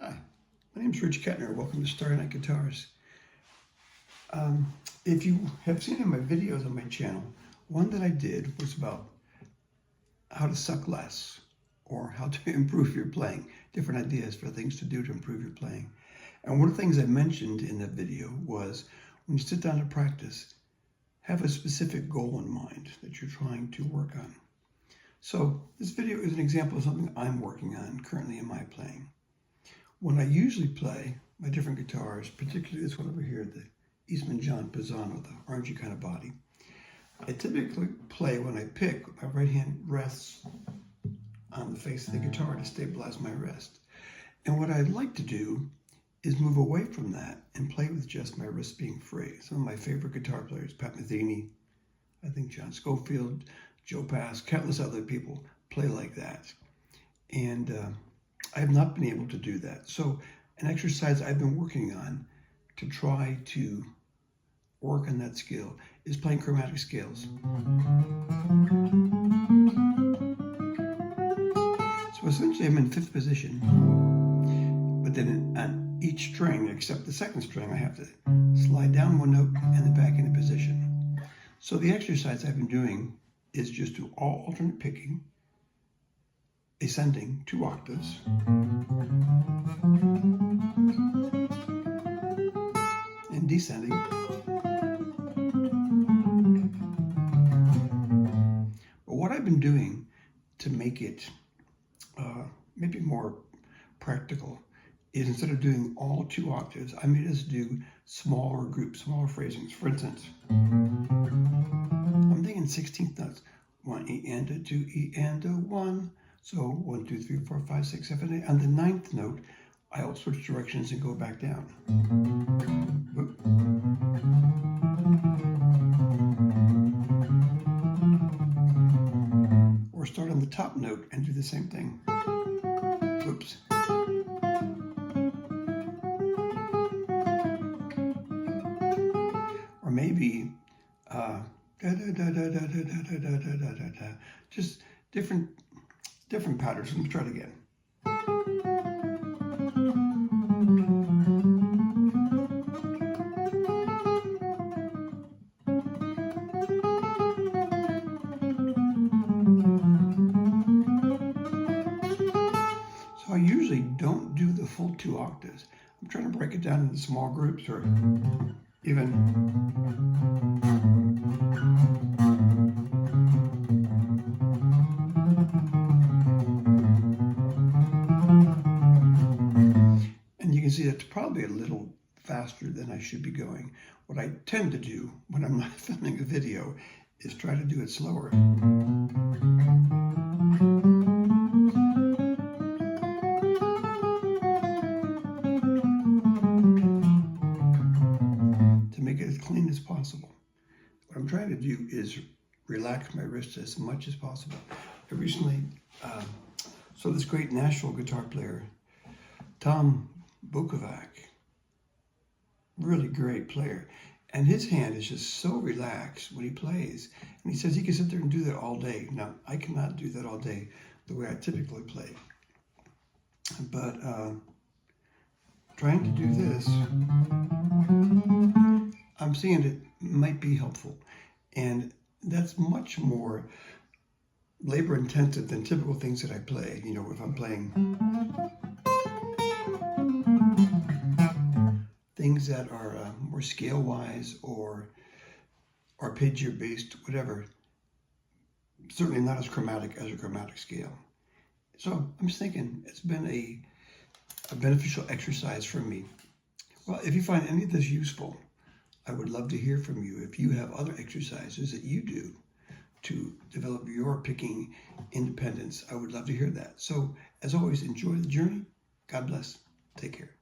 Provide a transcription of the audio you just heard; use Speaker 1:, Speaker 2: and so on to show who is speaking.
Speaker 1: Hi, my name is Rich Kettner. Welcome to Starry Night Guitars. If you have seen in my videos on my channel, one that I did was about how to suck less or how to improve your playing, different ideas for things to do to improve your playing. And one of the things I mentioned in that video was when you sit down to practice, have a specific goal in mind that you're trying to work on. So this video is an example of something I'm working on currently in my playing. When I usually play my different guitars, particularly this one over here, the Eastman John Pisano, the orangey kind of body, I typically play when I pick, my right hand rests on the face of the guitar to stabilize my wrist. And what I'd like to do is move away from that and play with just my wrist being free. Some of my favorite guitar players, Pat Metheny, I think John Scofield, Joe Pass, countless other people play like that. And I have not been able to do that. So an exercise I've been working on to try to work on that skill is playing chromatic scales. So essentially I'm in fifth position, but then on each string, except the second string, I have to slide down one note and then back into position. So the exercise I've been doing is just do all alternate picking, ascending 2 octaves, and descending. But what I've been doing to make it maybe more practical is instead of doing all 2 octaves, I may just do smaller groups, smaller phrasings. For instance, I'm thinking 16th notes. 1 E and a 2 E and a 1. So 1, 2, 3, 4, 5, 6, 7, 8. On the 9th note, I'll switch directions and go back down. Or start on the top note and do the same thing. Whoops. Or maybe just different patterns. Let me try it again. So I usually don't do the full 2 octaves. I'm trying to break it down into small groups or even see that's probably a little faster than I should be going. What I tend to do when I'm not filming a video is try to do it slower. To make it as clean as possible. What I'm trying to do is relax my wrist as much as possible. I recently saw this great Nashville guitar player, Tom Bukovac, really great player, and his hand is just so relaxed when he plays, and he says he can sit there and do that all day. Now I cannot do that all day the way I typically play, but trying to do this, I'm seeing it might be helpful, and that's much more labor intensive than typical things that I play. You know, if I'm playing things that are more scale-wise or arpeggio-based, whatever, certainly not as chromatic as a chromatic scale. So I'm just thinking it's been a beneficial exercise for me. Well, if you find any of this useful, I would love to hear from you. If you have other exercises that you do to develop your picking independence, I would love to hear that. So as always, enjoy the journey. God bless. Take care.